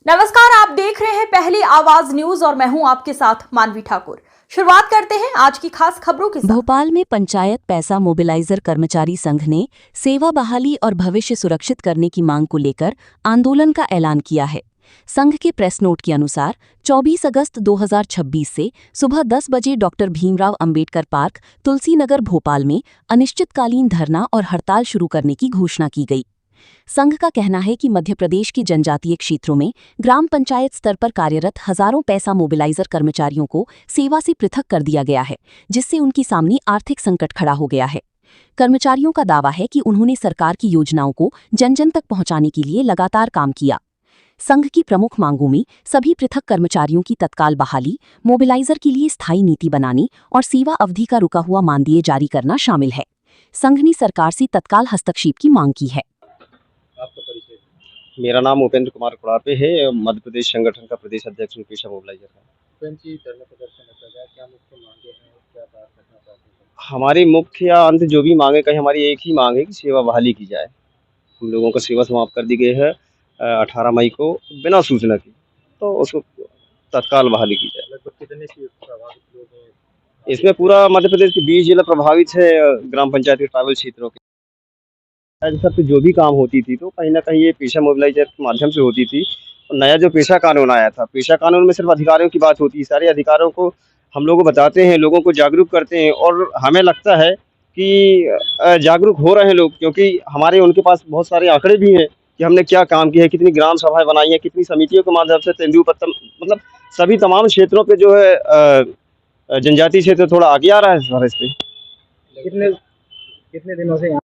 नमस्कार, आप देख रहे हैं पहली आवाज न्यूज और मैं हूं आपके साथ मानवी ठाकुर। शुरुआत करते हैं आज की खास खबरों के साथ। भोपाल में पंचायत पैसा मोबिलाइजर कर्मचारी संघ ने सेवा बहाली और भविष्य सुरक्षित करने की मांग को लेकर आंदोलन का ऐलान किया है। संघ के प्रेस नोट के अनुसार 24 अगस्त 2026 से सुबह 10 बजे डॉक्टर भीमराव अंबेडकर पार्क, तुलसी नगर, भोपाल में अनिश्चितकालीन धरना और हड़ताल शुरू करने की घोषणा की गई। संघ का कहना है कि मध्य प्रदेश के जनजातीय क्षेत्रों में ग्राम पंचायत स्तर पर कार्यरत हजारों पैसा मोबिलाइजर कर्मचारियों को सेवा से पृथक कर दिया गया है, जिससे उनकी सामने आर्थिक संकट खड़ा हो गया है। कर्मचारियों का दावा है कि उन्होंने सरकार की योजनाओं को जन जन तक पहुंचाने के लिए लगातार काम किया। संघ की प्रमुख मांगों में सभी पृथक कर्मचारियों की तत्काल बहाली, मोबिलाइजर के लिए स्थायी नीति बनाने और सेवा अवधि का रुका हुआ मानदेय जारी करना शामिल है। संघ ने सरकार से तत्काल हस्तक्षेप की मांग की है। आपका परिचय? मेरा नाम उपेंद्र कुमार कुड़ापे है। मध्य प्रदेश संगठन का प्रदेश अध्यक्ष हूँ, पेशा मोबिलाइजर का। धरना प्रदर्शन रखा गया, क्या मुख्य मांगे हैं और क्या बात करना चाहते हैं? हमारी मुख्य या अंत जो भी मांगे कहीं, हमारी एक ही मांग है कि सेवा बहाली की जाए। हम लोगों को सेवा समाप्त कर दी गई है 18 मई को बिना सूचना की, तो उसको तत्काल बहाली की जाए। लगभग कितने प्रभावित लोग हैं? इसमें पूरा मध्य प्रदेश के 20 जिला प्रभावित है, ग्राम पंचायत के ट्राइबल क्षेत्रों के। राज्य स्तर पे जो भी काम होती थी तो कहीं ना कहीं ये पेशा मोबिलाइजर के माध्यम से होती थी। और नया जो पेशा कानून आया था, पेशा कानून में सिर्फ अधिकारियों की बात होती है। सारे अधिकारों को हम लोगों को बताते हैं, लोगों को जागरूक करते हैं, और हमें लगता है कि जागरूक हो रहे हैं लोग, क्योंकि हमारे उनके पास बहुत सारे आंकड़े भी हैं कि हमने क्या काम किया है, कितनी ग्राम सभाएं बनाई हैं, कितनी समितियों के माध्यम से तेंदुपत्तन, मतलब सभी तमाम क्षेत्रों पे जो है जनजातीय क्षेत्र थोड़ा आगे आ रहा है सर इस पे। कितने कितने दिनों से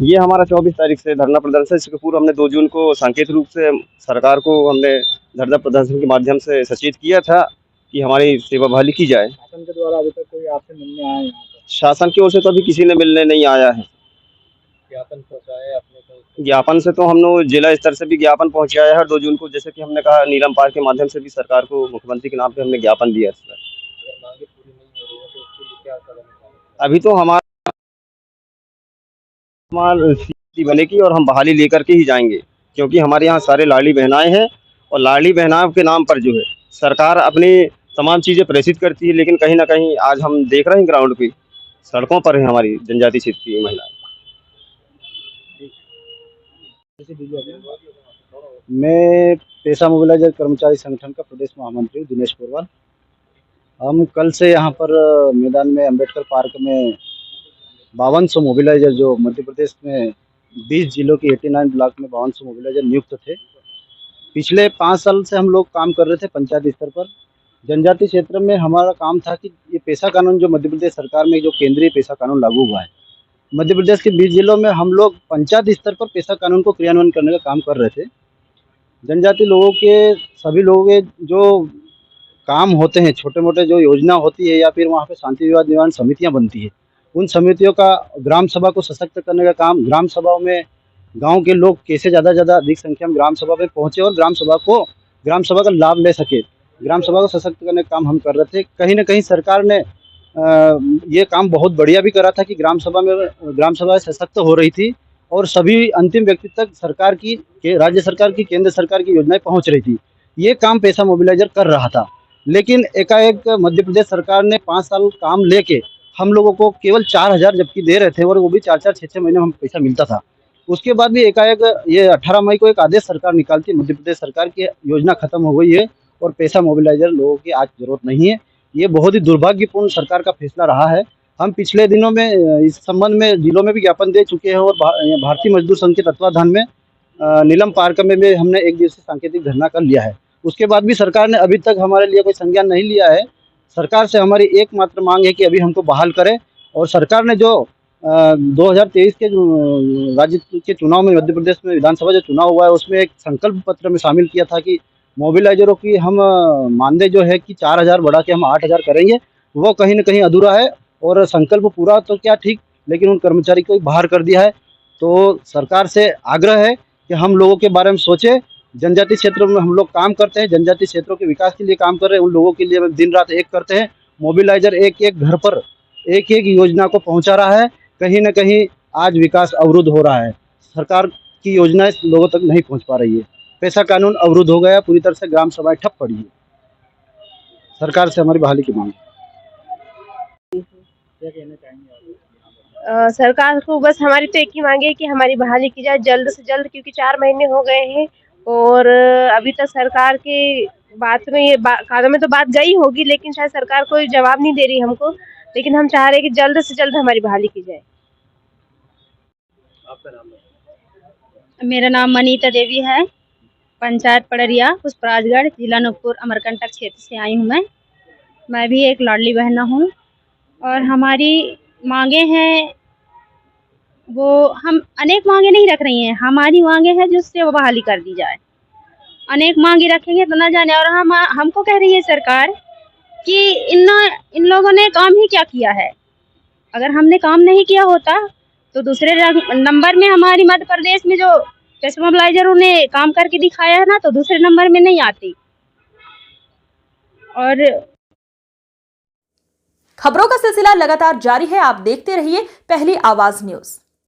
ये हमारा 24 तारीख से धरना प्रदर्शन। इसके पूर्व हमने 2 जून को सांकेतिक रूप से सरकार को हमने धरना प्रदर्शन के माध्यम से सचेत किया था कि हमारी सेवा बहाली की जाए। शासन के द्वारा अभी तक कोई आपसे मिलने आया यहाँ पर? शासन की ओर से तो अभी किसी ने मिलने नहीं आया है। ज्ञापन पहुँचाया आपने तो? ज्ञापन से तो हम लोग जिला स्तर से भी ज्ञापन पहुंचाया है 2 जून को, जैसे कि हमने कहा नीलम पार्क के माध्यम से भी सरकार को मुख्यमंत्री के नाम पे हमने ज्ञापन दिया है। अगर मांगे पूरी नहीं हो रही है तो उसके लिए क्या कदम उठाएंगे? अभी तो हमारी स्थिति बनेगी और हम बहाली लेकर के ही जाएंगे, क्योंकि हमारे यहाँ सारे लाडली बहनाएं हैं, और लाडली बहनाओं के नाम पर जो है सरकार अपनी तमाम चीज़ें प्रेषित करती है, लेकिन कहीं ना कहीं आज हम देख रहे हैं ग्राउंड पे सड़कों पर है हमारी जनजातीय क्षेत्र की महिलाएं। मैं पेशा मोबिलाइजर कर्मचारी संगठन का प्रदेश महामंत्री हूँ, दिनेश पुरवाल। हम कल से यहाँ पर मैदान में अंबेडकर पार्क में 5200 मोबिलाइजर, जो मध्य प्रदेश में 20 जिलों की 89 ब्लॉक में 5200 मोबिलाइजर नियुक्त थे। पिछले 5 साल से हम लोग काम कर रहे थे पंचायत स्तर पर। जनजातीय क्षेत्र में हमारा काम था कि ये पेशा कानून जो मध्य प्रदेश सरकार में जो केंद्रीय पेशा कानून लागू हुआ है, मध्य प्रदेश के 20 जिलों में हम लोग पंचायत स्तर पर पेशा कानून को क्रियान्वयन करने का काम कर रहे थे। जनजाति लोगों के, सभी लोगों के जो काम होते हैं, छोटे मोटे जो योजना होती है या फिर वहाँ पे शांति विवाद निवारण समितियाँ बनती है, उन समितियों का ग्राम सभा को सशक्त करने का काम, ग्राम सभाओं में गांव के लोग कैसे ज़्यादा से ज़्यादा अधिक संख्या में ग्राम सभा में पहुँचे और ग्राम सभा का लाभ ले सके, ग्राम सभा को सशक्त करने का काम हम कर रहे थे। कहीं ना कहीं सरकार ने ये काम बहुत बढ़िया भी करा था कि ग्राम सभा सशक्त हो रही थी और सभी अंतिम व्यक्ति तक सरकार की, राज्य सरकार की, केंद्र सरकार की योजनाएं पहुंच रही थी। ये काम पेशा मोबिलाइजर कर रहा था, लेकिन एकाएक मध्य प्रदेश सरकार ने 5 साल काम लेके हम लोगों को केवल 4000 जबकि दे रहे थे, और वो भी 4-4, 6-6 महीने में हम पैसा मिलता था। उसके बाद भी एकाएक ये 18 मई को एक आदेश सरकार निकालती, मध्य प्रदेश सरकार की योजना खत्म हो गई है और पेशा मोबिलाइजर लोगों की आज जरूरत नहीं है। ये बहुत ही दुर्भाग्यपूर्ण सरकार का फैसला रहा है। हम पिछले दिनों में इस संबंध में जिलों में भी ज्ञापन दे चुके हैं, और भारतीय मजदूर संघ के तत्वाधान में नीलम पार्क में भी हमने एक दिवसीय सांकेतिक धरना कर लिया है। उसके बाद भी सरकार ने अभी तक हमारे लिए कोई संज्ञान नहीं लिया है। सरकार से हमारी एकमात्र मांग है कि अभी हमको बहाल करें, और सरकार ने जो 2023 के राज्य के चुनाव में, मध्य प्रदेश में विधानसभा जो चुनाव हुआ है, उसमें एक संकल्प पत्र में शामिल किया था कि मोबिलाइजरों की हम मानदेय जो है कि 4000 बढ़ा के हम 8000 करेंगे। वो कहीं ना कहीं अधूरा है, और संकल्प पूरा तो क्या ठीक, लेकिन उन कर्मचारी को बाहर कर दिया है। तो सरकार से आग्रह है कि हम लोगों के बारे में सोचे। जनजातीय क्षेत्रों में हम लोग काम करते हैं, जनजातीय क्षेत्रों के विकास के लिए काम कर रहे हैं, उन लोगों के लिए हम दिन रात एक करते हैं। मोबिलाइजर एक एक घर पर एक एक योजना को पहुंचा रहा है। कहीं ना कहीं आज विकास अवरुद्ध हो रहा है, सरकार की योजनाएं लोगों तक नहीं पहुंच पा रही है। पेशा कानून अवरुद्ध हो गया, पूरी तरह से ग्राम सभाएं ठप पड़ी है। सरकार से हमारी बहाली की मांग है। क्या कहना चाहेंगे आप? सरकार को बस हमारी तो एक ही मांग है कि हमारी बहाली की जाए जल्द से जल्द, क्योंकि 4 महीने हो गए हैं और अभी तक सरकार के बात में कानों में तो बात गई होगी, लेकिन शायद सरकार कोई जवाब नहीं दे रही हमको। लेकिन हम चाह रहे हैं कि जल्द से जल्द हमारी बहाली की जाए। आपका नाम है? मेरा नाम मनीता देवी है, पंचायत पड़रिया, पुष्पराजगढ़, जिला नूरपुर, अमरकंटक क्षेत्र से आई हूँ मैं भी एक लाडली बहना हूँ और हमारी मांगे हैं, वो हम अनेक मांगे नहीं रख रही हैं। हमारी मांगे हैं जो उससे बहाली कर दी जाए। अनेक मांगे रखेंगे तो न जाने। और हमको कह रही है सरकार कि इन लोगों ने काम ही क्या किया है। अगर हमने काम नहीं किया होता तो दूसरे नंबर में हमारी मध्य प्रदेश में जो पेशा मोबिलाइजरों ने काम करके दिखाया है ना, तो दूसरे नंबर में नहीं आती। और खबरों का सिलसिला लगातार जारी है, आप देखते रहिए पहली आवाज न्यूज।